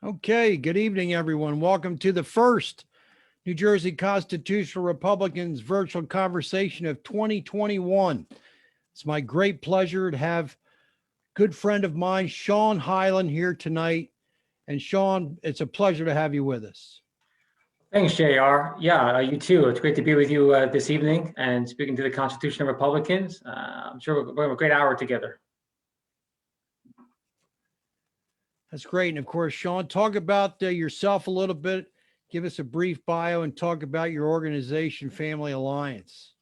Okay, good evening, everyone. Welcome to the first New Jersey Constitutional Republicans virtual conversation of 2021. It's my great pleasure to have a good friend of mine, Shawn Hyland, here tonight. And Shawn, it's a pleasure to have you with us. Thanks, JR. Yeah, you too. It's great to be with you this evening and speaking to the Constitutional Republicans. I'm sure we're going to have a great hour together. That's great. And of course, Shawn, talk about yourself a little bit. Give us a brief bio and talk about your organization, Family Alliance.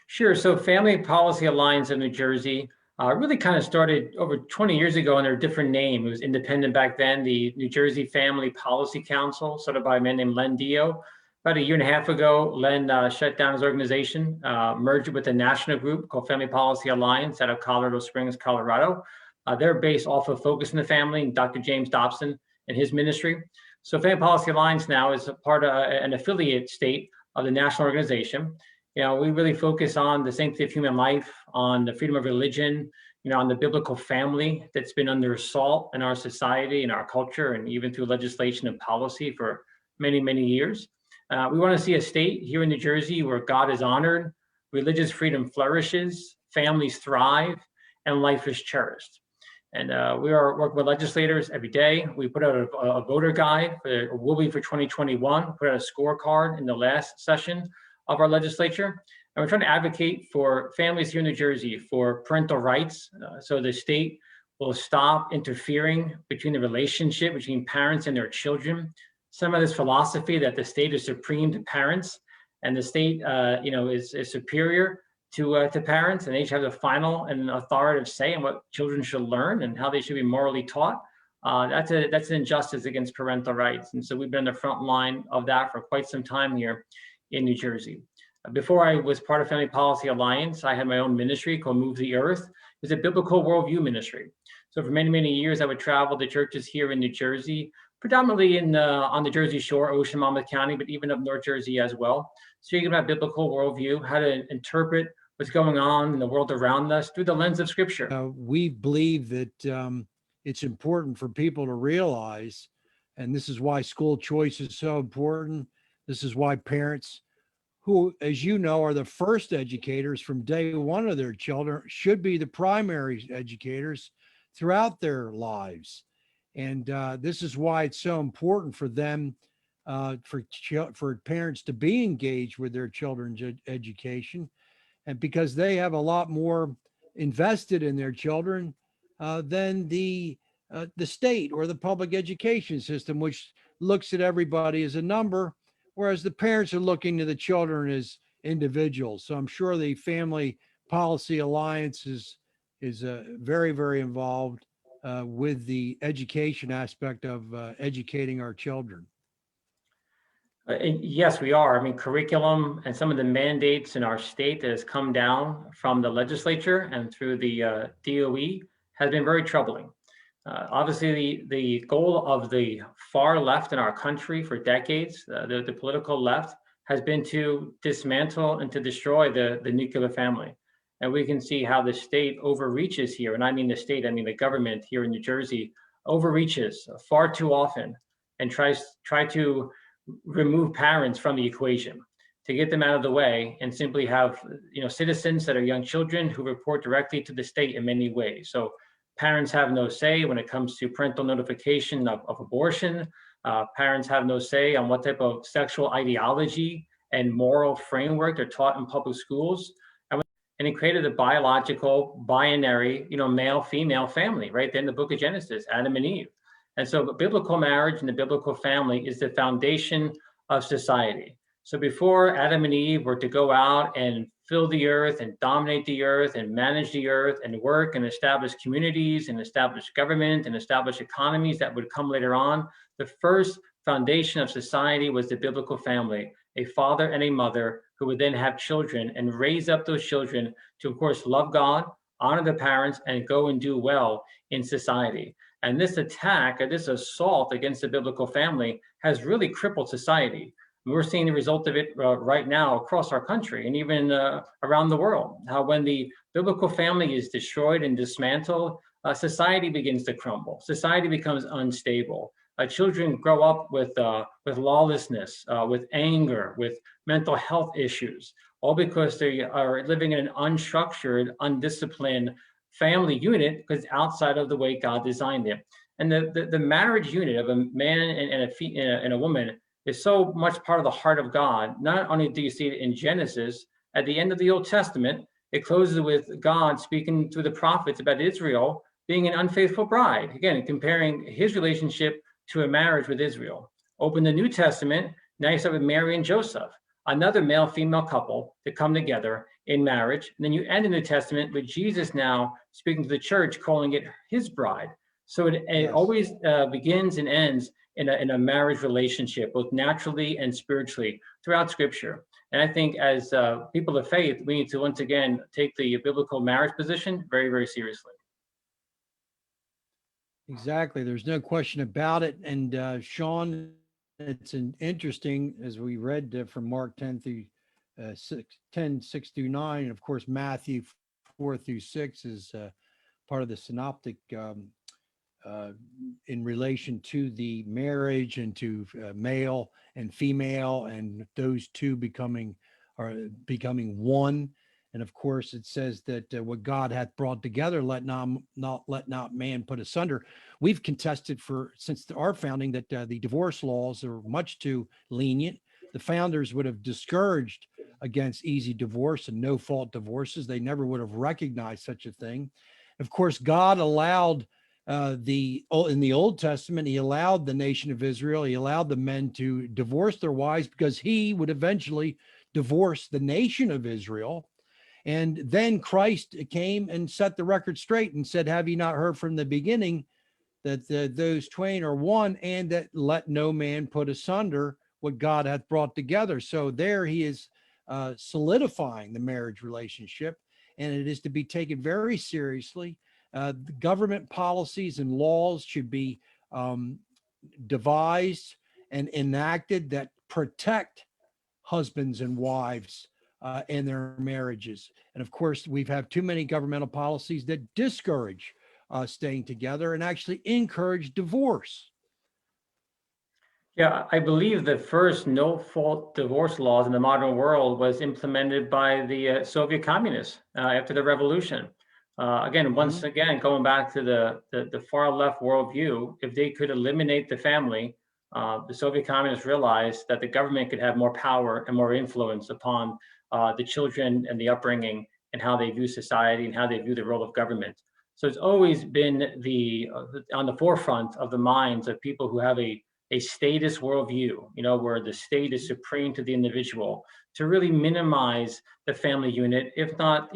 Sure. So Family Policy Alliance of New Jersey really kind of started over 20 years ago under a different name. It was independent back then, the New Jersey Family Policy Council, started by a man named Len Dio. About a year and a half ago, Len shut down his organization, merged it with a national group called Family Policy Alliance out of Colorado Springs, Colorado. They're based off of Focus on the Family and Dr. James Dobson and his ministry. So Family Policy Alliance now is a part of an affiliate state of the national organization. You know, we really focus on the sanctity of human life, on the freedom of religion, on the biblical family that's been under assault in our society and our culture, and even through legislation and policy for many, many years. We want to see a state here in New Jersey where God is honored, religious freedom flourishes, families thrive, and life is cherished. And we are working with legislators every day. We put out a voter guide, will be for 2021, put out a scorecard in the last session of our legislature. And we're trying to advocate for families here in New Jersey for parental rights. So the state will stop interfering between the relationship between parents and their children. Some of this philosophy that the state is supreme to parents and the state, is superior to parents, and they each have the final and authoritative say in what children should learn and how they should be morally taught. That's an injustice against parental rights. And so we've been on the front line of that for quite some time here in New Jersey. Before I was part of Family Policy Alliance, I had my own ministry called Move the Earth. It was a biblical worldview ministry. So for many, many years, I would travel to churches here in New Jersey, predominantly on the Jersey Shore, Ocean, Monmouth County, but even up North Jersey as well. Speaking about biblical worldview, how to interpret what's going on in the world around us through the lens of Scripture. We believe that it's important for people to realize, and this is why school choice is so important. This is why parents who, as you know, are the first educators from day one of their children should be the primary educators throughout their lives. And this is why it's so important for them, for parents to be engaged with their children's education, and because they have a lot more invested in their children than the state or the public education system, which looks at everybody as a number, whereas the parents are looking to the children as individuals. So I'm sure the Family Policy Alliance is very, very involved with the education aspect of educating our children. Yes, we are. I mean, curriculum and some of the mandates in our state that has come down from the legislature and through the DOE has been very troubling. Obviously, the goal of the far left in our country for decades, the political left, has been to dismantle and to destroy the nuclear family. And we can see how the state overreaches here. And I mean the state, I mean the government here in New Jersey overreaches far too often and try to remove parents from the equation, to get them out of the way and simply have citizens that are young children who report directly to the state in many ways. So parents have no say when it comes to parental notification of abortion. Parents have no say on what type of sexual ideology and moral framework they're taught in public schools. And it created a biological binary, male-female family right there in the book of Genesis, Adam and Eve. And so biblical marriage and the biblical family is the foundation of society. So before Adam and Eve were to go out and fill the earth and dominate the earth and manage the earth and work and establish communities and establish government and establish economies that would come later on, the first foundation of society was the biblical family, a father and a mother who would then have children and raise up those children to, of course, love God, honor the parents, and go and do well in society. And this attack, or this assault against the biblical family has really crippled society. We're seeing the result of it right now across our country and even around the world. How when the biblical family is destroyed and dismantled, society begins to crumble. Society becomes unstable. children grow up with lawlessness, with anger, with mental health issues, all because they are living in an unstructured, undisciplined family unit because it's outside of the way God designed it. And the marriage unit of a man and a woman is so much part of the heart of God. Not only do you see it in Genesis, at the end of the Old Testament, it closes with God speaking through the prophets about Israel being an unfaithful bride. Again, comparing his relationship to a marriage with Israel. Open the New Testament, now you start with Mary and Joseph, another male-female couple that come together in marriage. And then you end the New Testament with Jesus now speaking to the church, calling it his bride. So it Yes. always begins and ends in a marriage relationship, both naturally and spiritually throughout Scripture. And I think as people of faith, we need to once again take the biblical marriage position very, very seriously. Exactly. There's no question about it. And Shawn, it's an interesting, as we read from Mark 10 through 6 through 9, and of course, Matthew 4 through 6 is part of the synoptic in relation to the marriage and to male and female, and those two becoming one. And of course, it says that what God hath brought together, let not man put asunder. We've contested since our founding that the divorce laws are much too lenient. The founders would have discouraged against easy divorce and no fault divorces. They never would have recognized such a thing. Of course, God allowed in the Old Testament, he allowed the nation of Israel, he allowed the men to divorce their wives because he would eventually divorce the nation of Israel. And then Christ came and set the record straight and said, have you not heard from the beginning that those twain are one, and that let no man put asunder what God hath brought together. So there he is solidifying the marriage relationship, and it is to be taken very seriously. The government policies and laws should be devised and enacted that protect husbands and wives and their marriages. And of course, we've had too many governmental policies that discourage staying together and actually encourage divorce. Yeah, I believe the first no-fault divorce laws in the modern world was implemented by the Soviet communists after the revolution. Again, once again, going back to the far left worldview, if they could eliminate the family, the Soviet communists realized that the government could have more power and more influence upon the children and the upbringing and how they view society and how they view the role of government. So it's always been on the forefront of the minds of people who have a statist worldview, where the state is supreme to the individual, to really minimize the family unit, if not,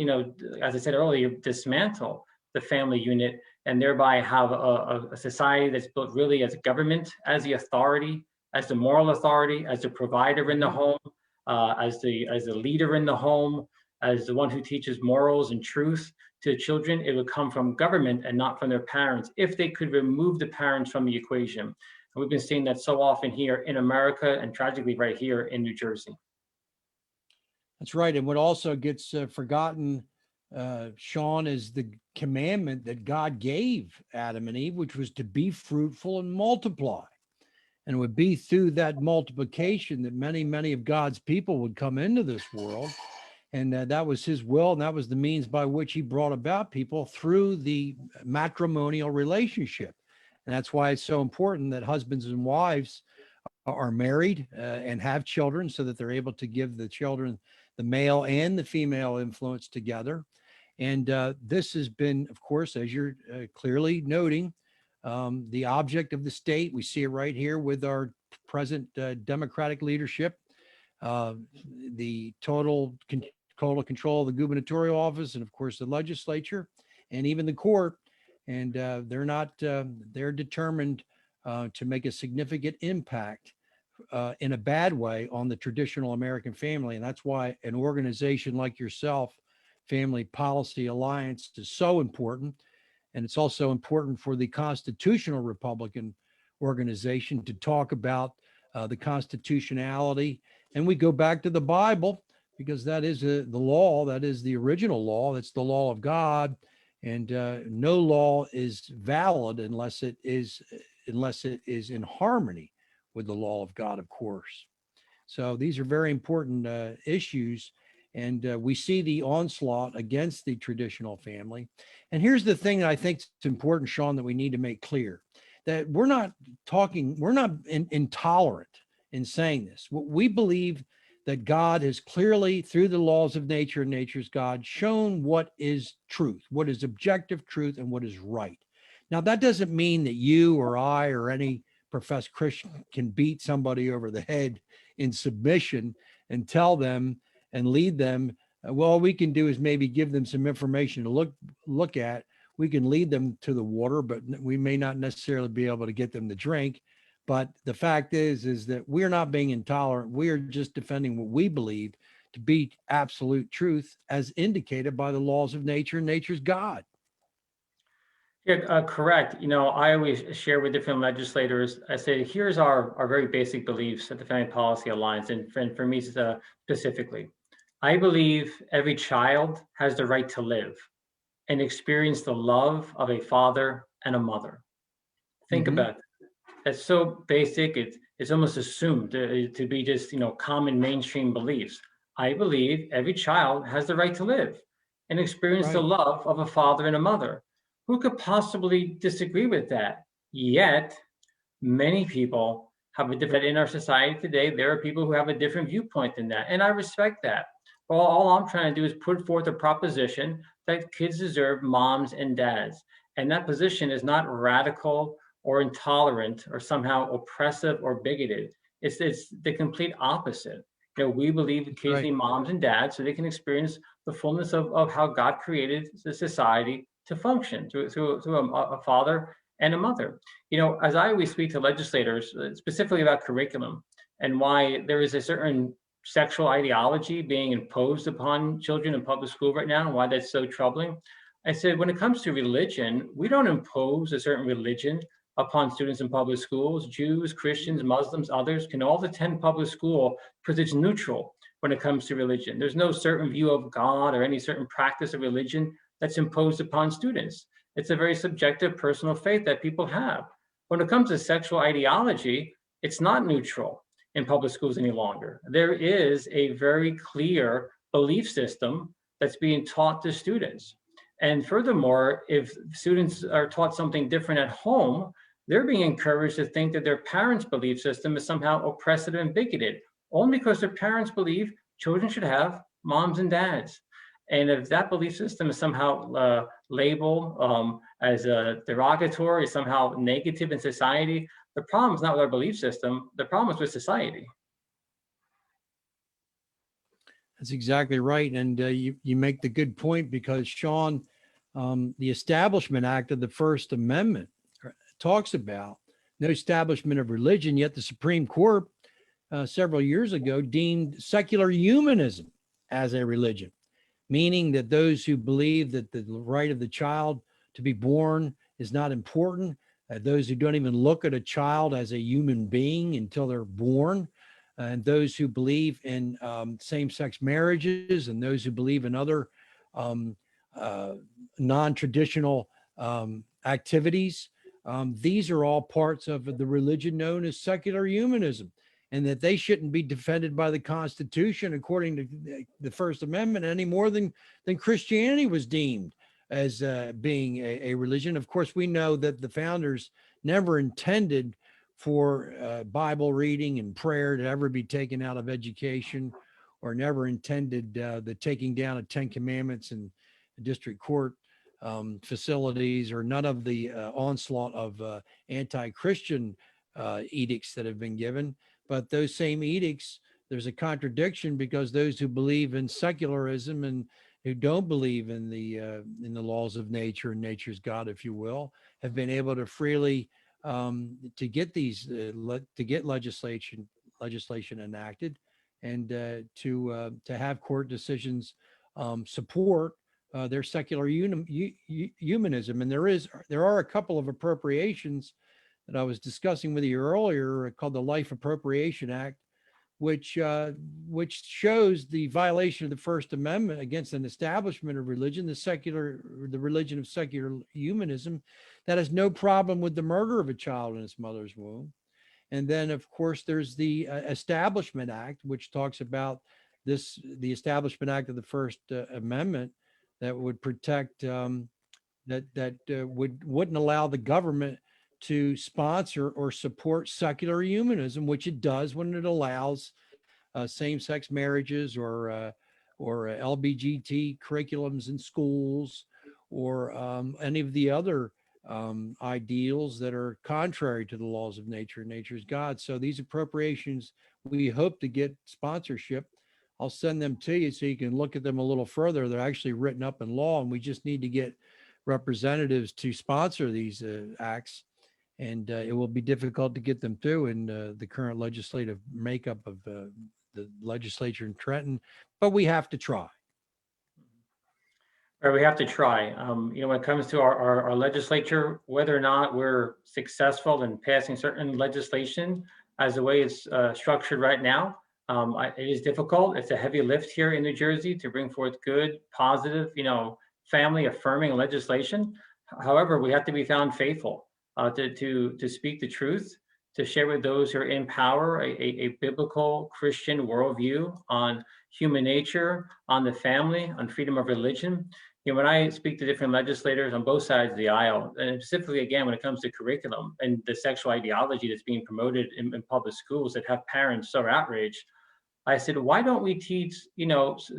as I said earlier, dismantle the family unit, and thereby have a society that's built really as a government, as the authority, as the moral authority, as the provider in the home, as the leader in the home, as the one who teaches morals and truth to children. It would come from government and not from their parents, if they could remove the parents from the equation. And we've been seeing that so often here in America, and tragically right here in New Jersey. That's right. And what also gets forgotten, Shawn, is the commandment that God gave Adam and Eve, which was to be fruitful and multiply. And it would be through that multiplication that many, many of God's people would come into this world. And that was his will. And that was the means by which he brought about people through the matrimonial relationship. And that's why it's so important that husbands and wives are married and have children, so that they're able to give the children the male and the female influence together. And this has been, of course, as you're clearly noting, the object of the state. We see it right here with our present Democratic leadership, the total control of the gubernatorial office, and of course the legislature, and even the court. And they're determined to make a significant impact in a bad way on the traditional American family. And that's why an organization like yourself, Family Policy Alliance, is so important. And it's also important for the Constitutional Republican organization to talk about the constitutionality. And we go back to the Bible, because that is the law, that is the original law, that's the law of God. And no law is valid unless it is unless it is in harmony with the law of God, of course. So these are very important issues. And we see the onslaught against the traditional family. And here's the thing that I think is important, Shawn, that we need to make clear, that we're not intolerant in saying this. We believe that God has clearly, through the laws of nature and nature's God, shown what is truth, what is objective truth, and what is right. Now, that doesn't mean that you or I or any professed Christian can beat somebody over the head in submission and tell them and lead them. Well, all we can do is maybe give them some information to look at. We can lead them to the water, but we may not necessarily be able to get them to drink. But the fact is that we're not being intolerant. We are just defending what we believe to be absolute truth as indicated by the laws of nature and nature's God. Yeah, correct. I always share with different legislators, I say, here's our very basic beliefs at the Family Policy Alliance. And for me specifically, I believe every child has the right to live and experience the love of a father and a mother. Think about that. That's so basic. It's almost assumed to be just, common mainstream beliefs. I believe every child has the right to live and experience the love of a father and a mother. Who could possibly disagree with that? Yet, many people have a different, in our society today, there are people who have a different viewpoint than that. And I respect that. Well, all I'm trying to do is put forth a proposition that kids deserve moms and dads. And that position is not radical or intolerant or somehow oppressive or bigoted. It's the complete opposite. We believe that kids need moms and dads so they can experience the fullness of how God created the society to function through a father and a mother. As I always speak to legislators, specifically about curriculum and why there is a certain sexual ideology being imposed upon children in public school right now, and why that's so troubling. I said, when it comes to religion, we don't impose a certain religion upon students in public schools. Jews, Christians, Muslims, others can all attend public school because it's neutral when it comes to religion. There's no certain view of God or any certain practice of religion that's imposed upon students. It's a very subjective personal faith that people have. When it comes to sexual ideology, it's not neutral in public schools any longer. There is a very clear belief system that's being taught to students. And furthermore, if students are taught something different at home, they're being encouraged to think that their parents' belief system is somehow oppressive and bigoted, only because their parents believe children should have moms and dads. And if that belief system is somehow labeled as a derogatory, somehow negative in society, the problem is not with our belief system. The problem is with society. That's exactly right. And you make the good point, because Shawn, the Establishment Act of the First Amendment talks about no establishment of religion, yet the Supreme Court several years ago deemed secular humanism as a religion, meaning that those who believe that the right of the child to be born is not important, those who don't even look at a child as a human being until they're born, and those who believe in same-sex marriages, and those who believe in other non-traditional activities. These are all parts of the religion known as secular humanism, and that they shouldn't be defended by the Constitution according to the First Amendment any more than Christianity was deemed as being a religion. Of course, we know that the founders never intended for Bible reading and prayer to ever be taken out of education, or never intended the taking down of 10 Commandments in district court facilities, or none of the onslaught of anti-Christian edicts that have been given. But those same edicts, there's a contradiction, because those who believe in secularism and who don't believe in the laws of nature and nature's God, if you will, have been able to freely to get these to get legislation enacted, and to have court decisions support their secular humanism. And there are a couple of appropriations that I was discussing with you earlier, called the Life Appropriation Act, which shows the violation of the First Amendment against an establishment of religion, the religion of secular humanism, that has no problem with the murder of a child in its mother's womb. And then, of course, there's the Establishment Act, which talks about the Establishment Act of the First Amendment that would protect wouldn't allow the government to sponsor or support secular humanism, which it does when it allows same-sex marriages or LBGT curriculums in schools, or any of the other ideals that are contrary to the laws of nature. Nature's God. So these appropriations, we hope to get sponsorship. I'll send them to you so you can look at them a little further. They're actually written up in law, and we just need to get representatives to sponsor these acts. And it will be difficult to get them through in the current legislative makeup of the legislature in Trenton, but we have to try. Or we have to try. When it comes to our legislature, whether or not we're successful in passing certain legislation as the way it's structured right now, it is difficult. It's a heavy lift here in New Jersey to bring forth good, positive, family affirming legislation. However, we have to be found faithful to speak the truth, to share with those who are in power a biblical Christian worldview on human nature, on the family, on freedom of religion. When I speak to different legislators on both sides of the aisle, and specifically, again, when it comes to curriculum and the sexual ideology that's being promoted in public schools that have parents so outraged, I said, why don't we teach,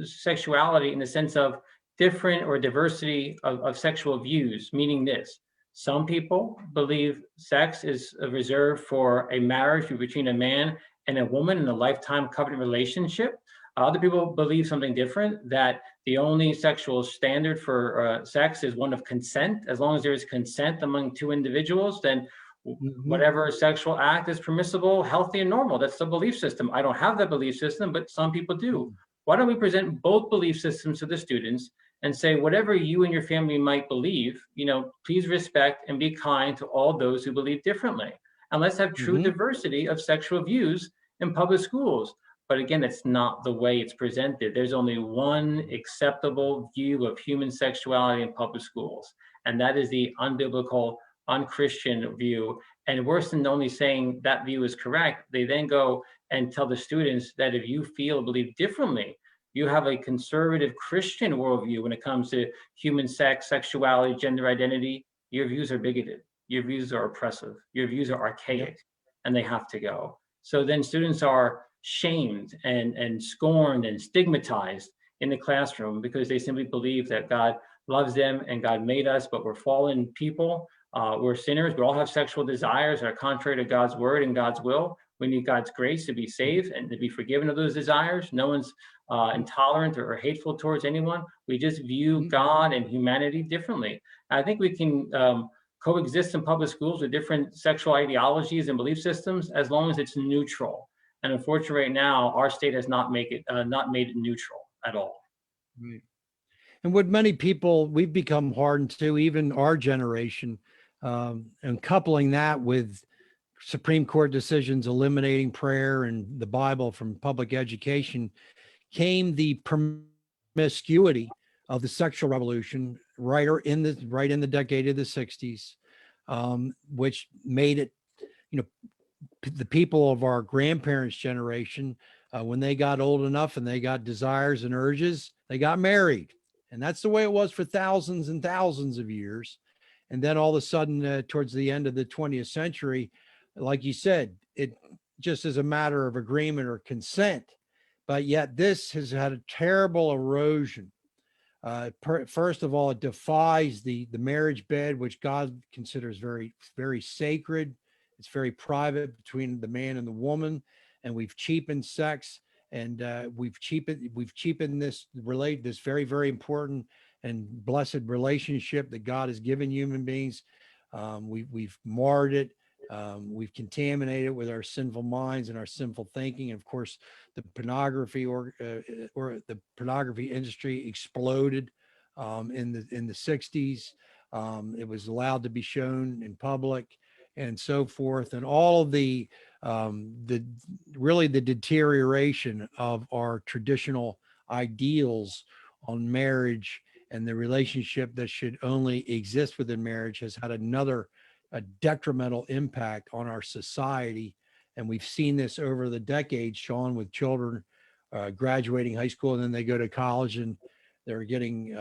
sexuality in the sense of different or diversity of sexual views, meaning this. Some people believe sex is reserved for a marriage between a man and a woman in a lifetime covenant relationship. Other people believe something different, that the only sexual standard for sex is one of consent. As long as there is consent among two individuals, then whatever sexual act is permissible, healthy, and normal. That's the belief system. I don't have that belief system, but some people do. Why don't we present both belief systems to the students and say, whatever you and your family might believe, please respect and be kind to all those who believe differently. And let's have true diversity of sexual views in public schools. But again, it's not the way it's presented. There's only one acceptable view of human sexuality in public schools, and that is the unbiblical, unchristian view. And worse than only saying that view is correct, they then go and tell the students that if you feel or believe differently, you have a conservative Christian worldview when it comes to human sex, sexuality, gender identity, your views are bigoted, your views are oppressive, your views are archaic, and they have to go. So then students are shamed and scorned and stigmatized in the classroom because they simply believe that God loves them and God made us, but we're fallen people. We're sinners. We all have sexual desires that are contrary to God's word and God's will. We need God's grace to be saved and to be forgiven of those desires. No one's intolerant or hateful towards anyone. We just view God and humanity differently. I think we can coexist in public schools with different sexual ideologies and belief systems as long as it's neutral. And unfortunately, right now, our state has not made it neutral at all. Right. And what many people, we've become hardened to, even our generation, and coupling that with Supreme Court decisions eliminating prayer and the Bible from public education, came the promiscuity of the sexual revolution right in the decade of the 60s, which made it, the people of our grandparents' generation, when they got old enough and they got desires and urges, they got married. And that's the way it was for thousands and thousands of years. And then all of a sudden, towards the end of the 20th century, like you said, it just is a matter of agreement or consent. But yet this has had a terrible erosion. First of all, it defies the marriage bed, which God considers very, very sacred. It's very private between the man and the woman, and we've cheapened sex, and we've cheapened this very, very important and blessed relationship that God has given human beings. We've marred it. We've contaminated it with our sinful minds and our sinful thinking. And of course, the pornography or the pornography industry exploded in the 60s. It was allowed to be shown in public and so forth. And all of the the really the deterioration of our traditional ideals on marriage and the relationship that should only exist within marriage has had a detrimental impact on our society. And we've seen this over the decades, Shawn, with children graduating high school, and then they go to college and they're getting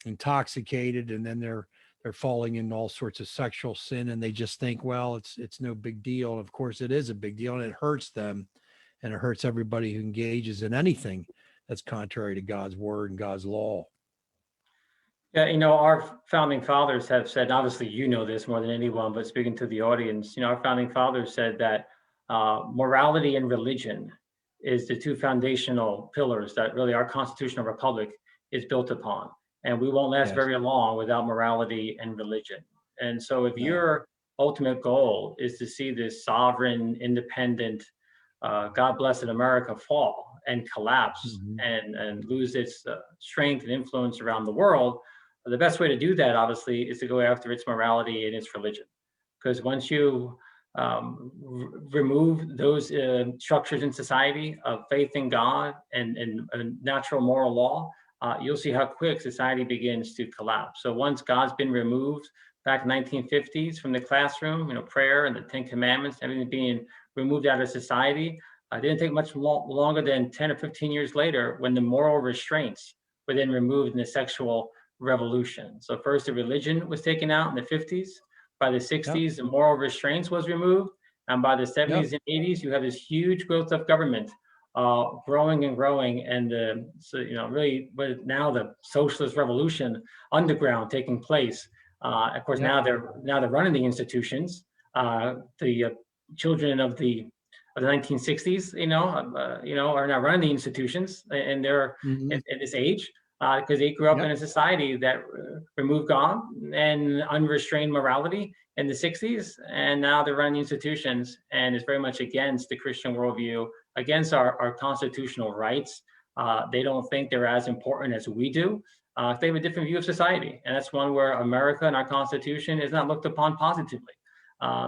intoxicated, and then they're falling into all sorts of sexual sin, and they just think, well, it's no big deal. And of course, it is a big deal, and it hurts them, and it hurts everybody who engages in anything that's contrary to God's word and God's law. Yeah, our founding fathers have said, obviously, this more than anyone, but speaking to the audience, our founding fathers said that morality and religion is the two foundational pillars that really our constitutional republic is built upon. And we won't last Yes. very long without morality and religion. And so if No. your ultimate goal is to see this sovereign, independent, God blessed America fall and collapse and lose its strength and influence around the world, the best way to do that, obviously, is to go after its morality and its religion. Because once you remove those structures in society of faith in God and natural moral law, you'll see how quick society begins to collapse. So once God's been removed back in the 1950s from the classroom, prayer and the Ten Commandments, everything being removed out of society, it didn't take much longer than 10 or 15 years later when the moral restraints were then removed in the sexual revolution. So first the religion was taken out in the 50s. By the 60s, the moral restraints was removed. And by the 70s and 80s, you have this huge growth of government growing and growing. And so, really, but now the socialist revolution underground taking place. Of course, now they're running the institutions. The children of the 1960s, are now running the institutions, and they're at this age because they grew up in a society that removed God and unrestrained morality in the 60s, and now they're running institutions, and it's very much against the Christian worldview, against our constitutional rights. They don't think they're as important as we do. They have a different view of society, and that's one where America and our Constitution is not looked upon positively.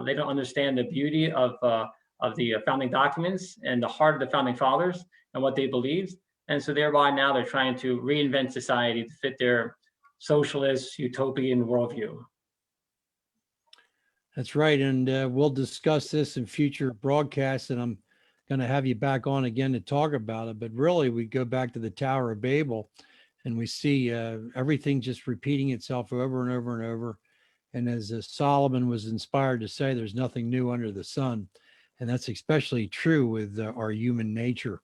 They don't understand the beauty of the founding documents and the heart of the founding fathers and what they believed. And so thereby now they're trying to reinvent society to fit their socialist utopian worldview. That's right. And we'll discuss this in future broadcasts, and I'm going to have you back on again to talk about it. But really, we go back to the Tower of Babel, and we see everything just repeating itself over and over and over. And as Solomon was inspired to say, there's nothing new under the sun. And that's especially true with our human nature.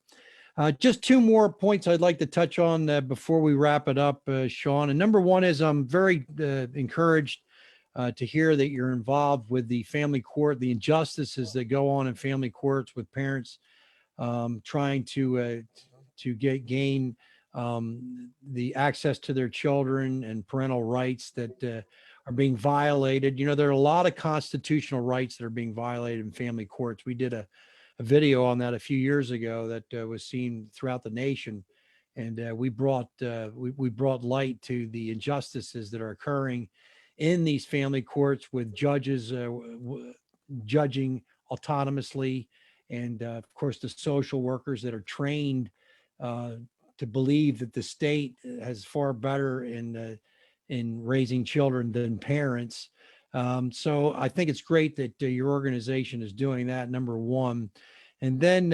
Just two more points I'd like to touch on before we wrap it up, Shawn. And number one is I'm very encouraged to hear that you're involved with the family court, the injustices that go on in family courts with parents trying to gain the access to their children and parental rights that are being violated. There are a lot of constitutional rights that are being violated in family courts. We did a video on that a few years ago that was seen throughout the nation, and we brought light to the injustices that are occurring in these family courts with judges judging autonomously, and of course the social workers that are trained to believe that the state has far better in raising children than parents. So I think it's great that your organization is doing that, number one. And then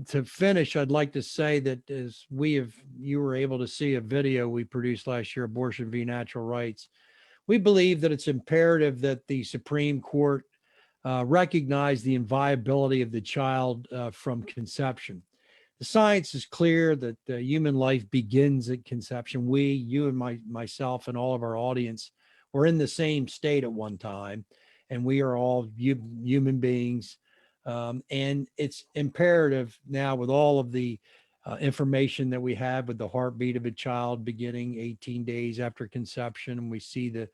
to finish, I'd like to say that as you were able to see a video we produced last year, Abortion v. Natural Rights, we believe that it's imperative that the Supreme Court recognize the inviolability of the child from conception. The science is clear that human life begins at conception. You and myself and all of our audience were in the same state at one time, and we are all human beings. And it's imperative now, with all of the information that we have with the heartbeat of a child beginning 18 days after conception, and we see the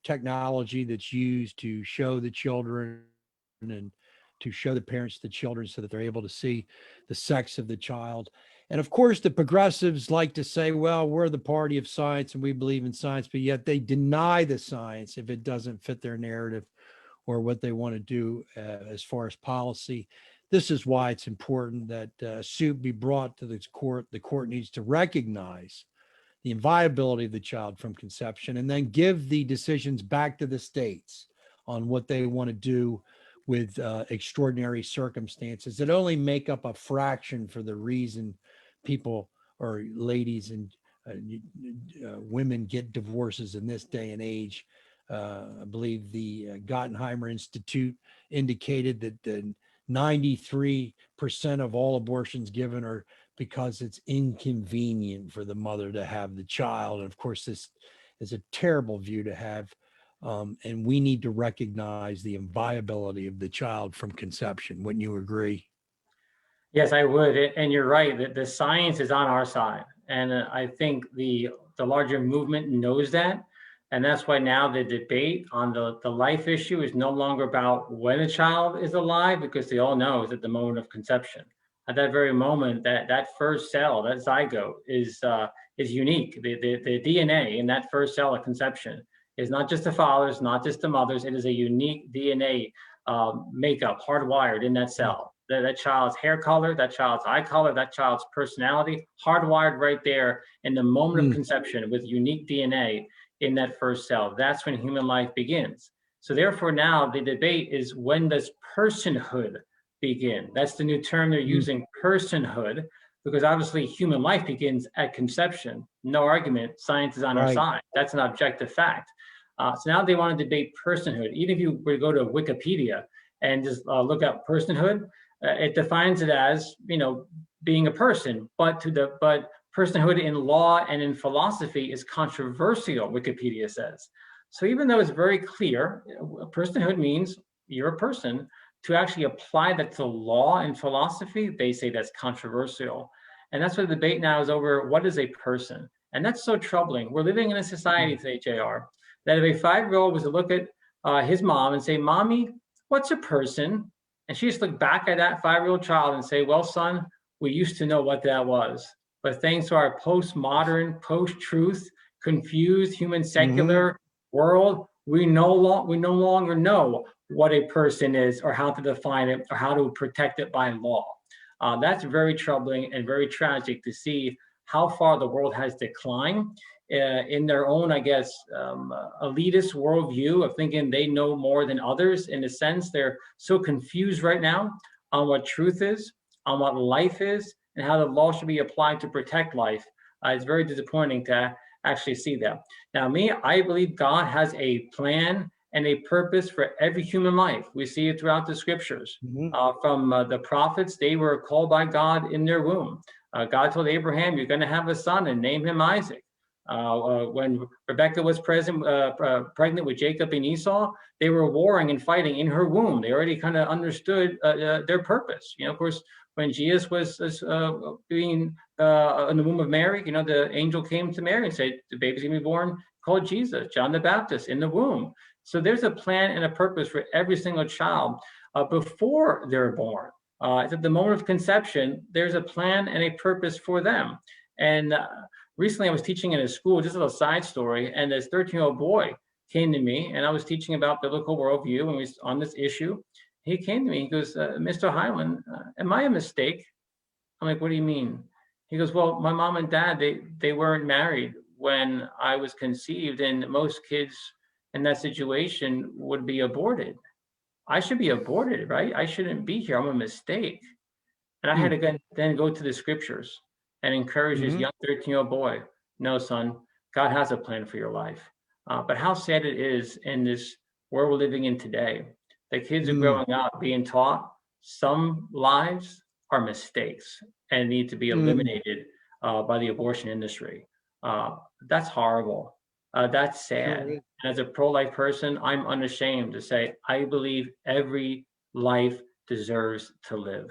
technology that's used to show the children and to show the parents the children so that they're able to see the sex of the child. And of course, the progressives like to say, well, we're the party of science and we believe in science, but yet they deny the science if it doesn't fit their narrative or what they want to do as far as policy. This is why it's important that a suit be brought to the court. The court needs to recognize the inviolability of the child from conception and then give the decisions back to the states on what they want to do with extraordinary circumstances that only make up a fraction for the reason people or ladies and women get divorces in this day and age. I believe the Gottenheimer Institute indicated that 93% of all abortions given are because it's inconvenient for the mother to have the child. And of course, this is a terrible view to have. And we need to recognize the inviolability of the child from conception. Wouldn't you agree? Yes, I would. And you're right that the science is on our side. And I think the larger movement knows that. And that's why now the debate on the life issue is no longer about when a child is alive, because they all know it's at the moment of conception. At that very moment, that first cell, that zygote, is unique. The DNA in that first cell of conception is not just the father's, not just the mother's. It is a unique DNA makeup hardwired in that cell. That child's hair color, that child's eye color, that child's personality, hardwired right there in the moment of conception with unique DNA in that first cell. That's when human life begins. So therefore now the debate is, when does personhood begin? That's the new term they're using, personhood, because obviously human life begins at conception. No argument, science is on our side. That's an objective fact. So now they want to debate personhood. Even if you were to go to Wikipedia and just look up personhood, it defines it as, being a person, but personhood in law and in philosophy is controversial, Wikipedia says. So even though it's very clear, personhood means you're a person, to actually apply that to law and philosophy, they say that's controversial. And that's what the debate now is over, what is a person? And that's so troubling. We're living in a society today, JR, that if a 5-year-old was to look at his mom and say, Mommy, what's a person? And she just looked back at that 5-year-old child and say, well, son, we used to know what that was. But thanks to our postmodern, post-truth, confused, human secular world, we no longer know what a person is or how to define it or how to protect it by law. That's very troubling and very tragic to see how far the world has declined in their own, elitist worldview of thinking they know more than others. In a sense, they're so confused right now on what truth is, on what life is, and how the law should be applied to protect life. It's very disappointing to actually see that. Now, I believe God has a plan and a purpose for every human life. We see it throughout the scriptures. From the prophets, they were called by God in their womb. God told Abraham, you're going to have a son and name him Isaac. When Rebecca was pregnant with Jacob and Esau, they were warring and fighting in her womb. They already kind of understood their purpose. Of course, when Jesus was being in the womb of Mary, the angel came to Mary and said, the baby's going to be born called Jesus, John the Baptist, in the womb. So there's a plan and a purpose for every single child before they're born. At the moment of conception, there's a plan and a purpose for them. And recently I was teaching in a school, just a little side story, and this 13-year-old boy came to me, and I was teaching about biblical worldview, and we was on this issue. He came to me, he goes, Mr. Hyland, am I a mistake? I'm like, what do you mean? He goes, well, my mom and dad, they weren't married when I was conceived, and most kids in that situation would be aborted. I should be aborted, right? I shouldn't be here. I'm a mistake. And I had to then go to the scriptures and encourage this young 13-year-old boy. No, son, God has a plan for your life. But how sad it is in this world we're living in today. The kids are growing up being taught some lives are mistakes and need to be eliminated by the abortion industry. That's horrible. That's sad. And as a pro-life person, I'm unashamed to say, I believe every life deserves to live.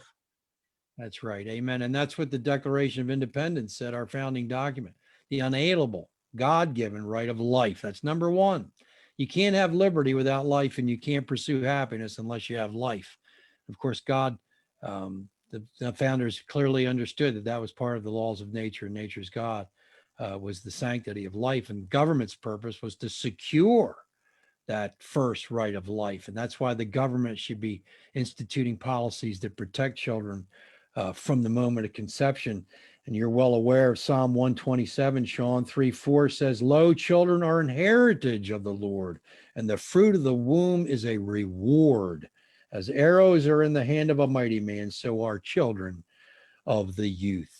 That's right. Amen. And that's what the Declaration of Independence said, our founding document, the unalienable, God-given right of life. That's number one. You can't have liberty without life, and you can't pursue happiness unless you have life. Of course, God the founders clearly understood that that was part of the laws of nature, and nature's God was the sanctity of life, and government's purpose was to secure that first right of life. And that's why the government should be instituting policies that protect children from the moment of conception. And you're well aware of Psalm 127, Shawn 3:4 says, "Lo, children are an heritage of the Lord, and the fruit of the womb is a reward. As arrows are in the hand of a mighty man, so are children of the youth."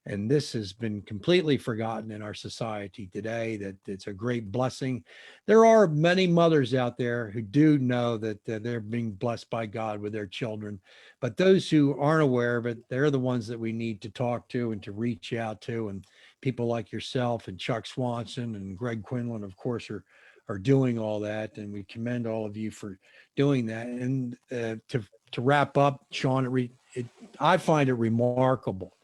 And this has been completely forgotten in our society today, that it's a great blessing. There are many mothers out there who do know that they're being blessed by God with their children, but those who aren't aware of it, they're the ones that we need to talk to and to reach out to. And people like yourself and Chuck Swanson and Greg Quinlan, of course, are doing all that. And we commend all of you for doing that. And to wrap up, Shawn, I find it remarkable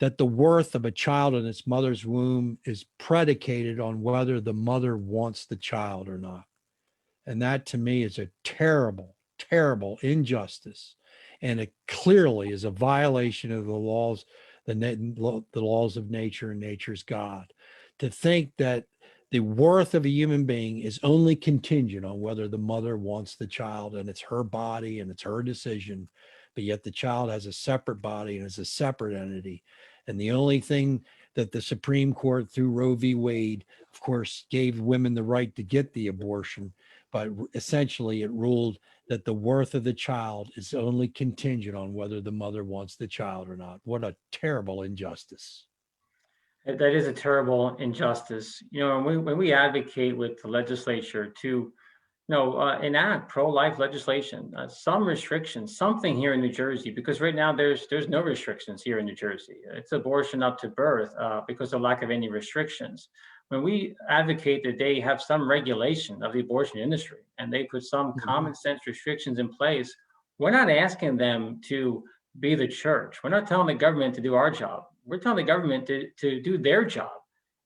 that the worth of a child in its mother's womb is predicated on whether the mother wants the child or not. And that to me is a terrible, terrible injustice. And it clearly is a violation of the laws, the laws of nature and nature's God. To think that the worth of a human being is only contingent on whether the mother wants the child, and it's her body and it's her decision, but yet the child has a separate body and is a separate entity. And the only thing that the Supreme Court through Roe v. Wade, of course, gave women the right to get the abortion, but essentially it ruled that the worth of the child is only contingent on whether the mother wants the child or not. What a terrible injustice. That is a terrible injustice. When we advocate with the legislature to enact pro-life legislation, some restrictions, something here in New Jersey, because right now there's no restrictions here in New Jersey. It's abortion up to birth because of lack of any restrictions. When we advocate that they have some regulation of the abortion industry and they put some common sense restrictions in place, we're not asking them to be the church. We're not telling the government to do our job. We're telling the government to do their job.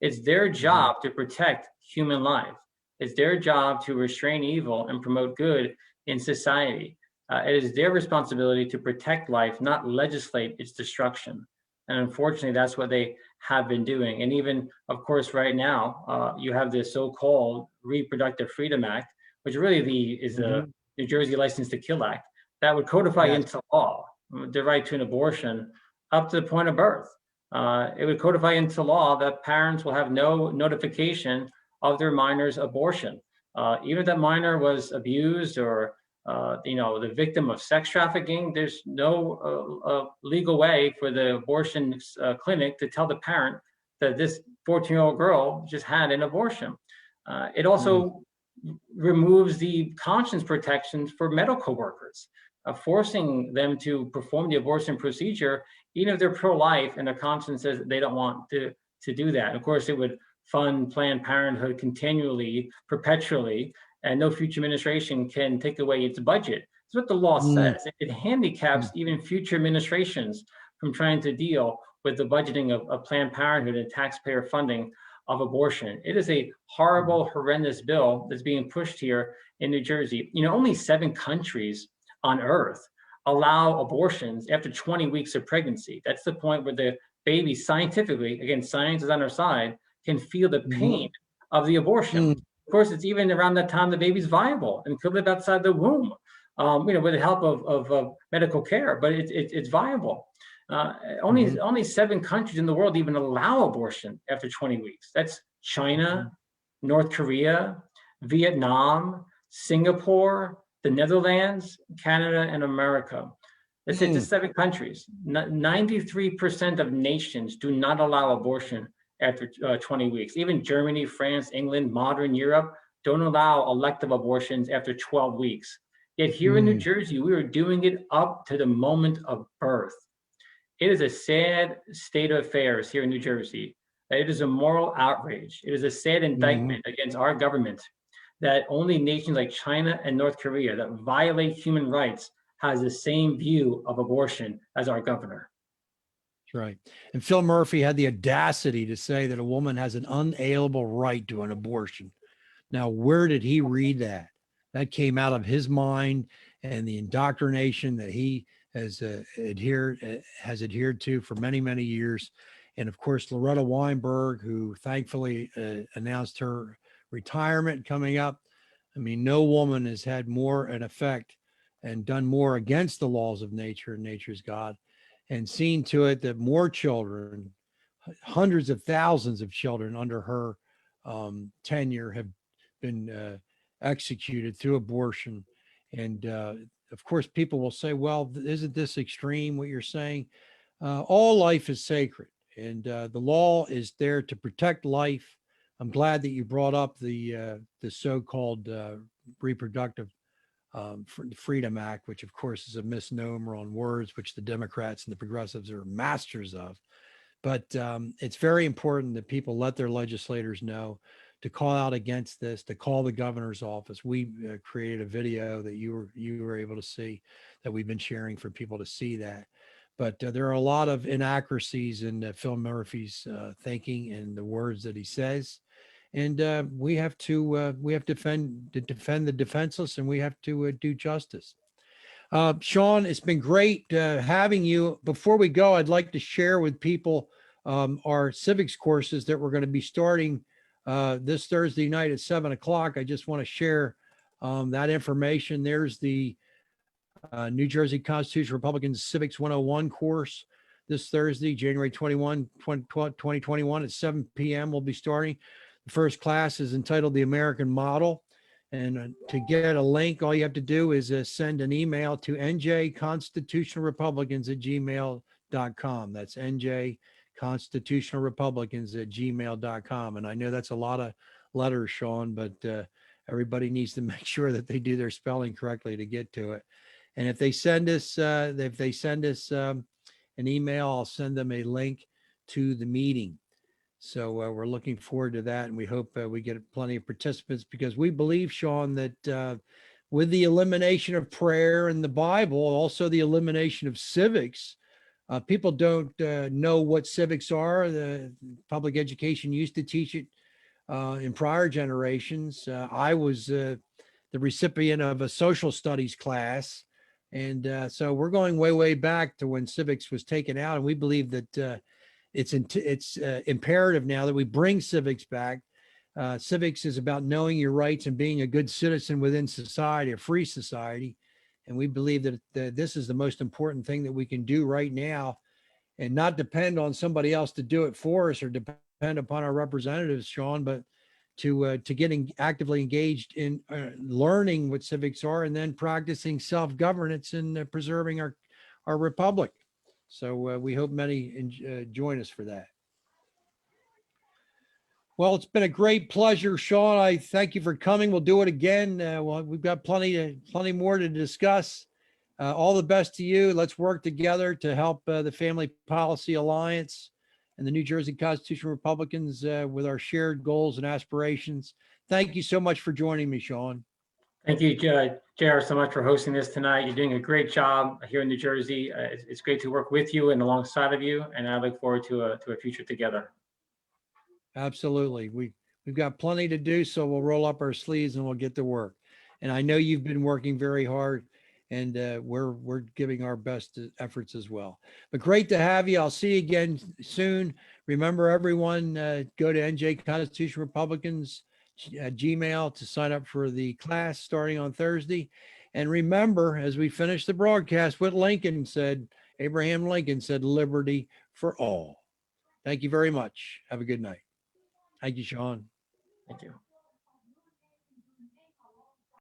It's their job to protect human life. It's their job to restrain evil and promote good in society. It is their responsibility to protect life, not legislate its destruction. And unfortunately, that's what they have been doing. And even, of course, right now, you have this so-called Reproductive Freedom Act, which really is the New Jersey License to Kill Act, that would codify into law the right to an abortion up to the point of birth. It would codify into law that parents will have no notification of their minor's abortion. Even if that minor was abused or the victim of sex trafficking, there's no legal way for the abortion clinic to tell the parent that this 14-year-old girl just had an abortion. It also removes the conscience protections for medical workers, forcing them to perform the abortion procedure, even if they're pro-life and their conscience says they don't want to do that. Of course, it would fund Planned Parenthood continually, perpetually, and no future administration can take away its budget. That's what the law says. It handicaps even future administrations from trying to deal with the budgeting of Planned Parenthood and taxpayer funding of abortion. It is a horrible, horrendous bill that's being pushed here in New Jersey. Only 7 countries on earth allow abortions after 20 weeks of pregnancy. That's the point where the baby scientifically, again, science is on our side, can feel the pain of the abortion. Of course, it's even around that time the baby's viable and could live outside the womb, with the help of medical care, but it's viable. Only 7 countries in the world even allow abortion after 20 weeks. That's China, North Korea, Vietnam, Singapore, the Netherlands, Canada, and America. That's it, just 7 countries. 93% of nations do not allow abortion after 20 weeks. Even Germany, France, England, modern Europe don't allow elective abortions after 12 weeks. Yet here in New Jersey, we are doing it up to the moment of birth. It is a sad state of affairs here in New Jersey. It is a moral outrage. It is a sad indictment against our government that only nations like China and North Korea that violate human rights has the same view of abortion as our governor. Right. And Phil Murphy had the audacity to say that a woman has an unalienable right to an abortion. Now, where did he read that? That came out of his mind and the indoctrination that he has adhered to for many, many years. And of course, Loretta Weinberg, who thankfully announced her retirement coming up. I mean, no woman has had more an effect and done more against the laws of nature and nature's God, and seen to it that more children, hundreds of thousands of children under her tenure have been executed through abortion. And of course, people will say, well, isn't this extreme what you're saying? All life is sacred, and the law is there to protect life. I'm glad that you brought up the so-called reproductive Freedom Act, which of course is a misnomer on words, which the Democrats and the progressives are masters of. But it's very important that people let their legislators know to call out against this, to call the governor's office. We created a video that you were able to see, that we've been sharing for people to see that. But there are a lot of inaccuracies in Phil Murphy's thinking and the words that he says, and we have to defend the defenseless, and we have to do justice. Shawn, it's been great having you. Before we go, I'd like to share with people our civics courses that we're going to be starting this Thursday night at 7 o'clock. I just want to share that information. There's the New Jersey Constitution Republicans Civics 101 course this Thursday, January 21, 2021 at 7 p.m. We'll be starting. The first class is entitled The American Model. And to get a link, all you have to do is send an email to njconstitutionalrepublicans@gmail.com. That's njconstitutionalrepublicans@gmail.com. And I know that's a lot of letters, Shawn, but everybody needs to make sure that they do their spelling correctly to get to it. And if they send us, an email, I'll send them a link to the meeting. So we're looking forward to that, and we hope we get plenty of participants, because we believe, Shawn, that with the elimination of prayer and the Bible, also the elimination of civics, people don't know what civics are. The public education used to teach it in prior generations. I was the recipient of a social studies class, and so we're going way, way back to when civics was taken out, and we believe that it's imperative now that we bring civics back. Civics is about knowing your rights and being a good citizen within society, a free society. And we believe that this is the most important thing that we can do right now, and not depend on somebody else to do it for us, or depend upon our representatives, Shawn, but to get actively engaged in learning what civics are, and then practicing self-governance and preserving our republic. So we hope many join us for that. Well, it's been a great pleasure, Shawn. I thank you for coming. We'll do it again. Well, we've got plenty more to discuss. All the best to you. Let's work together to help the Family Policy Alliance and the New Jersey Constitution Republicans with our shared goals and aspirations. Thank you so much for joining me, Shawn. Thank you, JR, so much for hosting this tonight. You're doing a great job here in New Jersey. It's great to work with you and alongside of you, and I look forward to a future together. Absolutely. We've got plenty to do, so we'll roll up our sleeves and we'll get to work. And I know you've been working very hard, and we're giving our best efforts as well. But great to have you. I'll see you again soon. Remember, everyone, go to NJ Constitution Republicans Gmail to sign up for the class starting on Thursday. And remember, as we finish the broadcast, what Lincoln said, Abraham Lincoln said, liberty for all. Thank you very much. Have a good night. Thank you, Shawn. Thank you.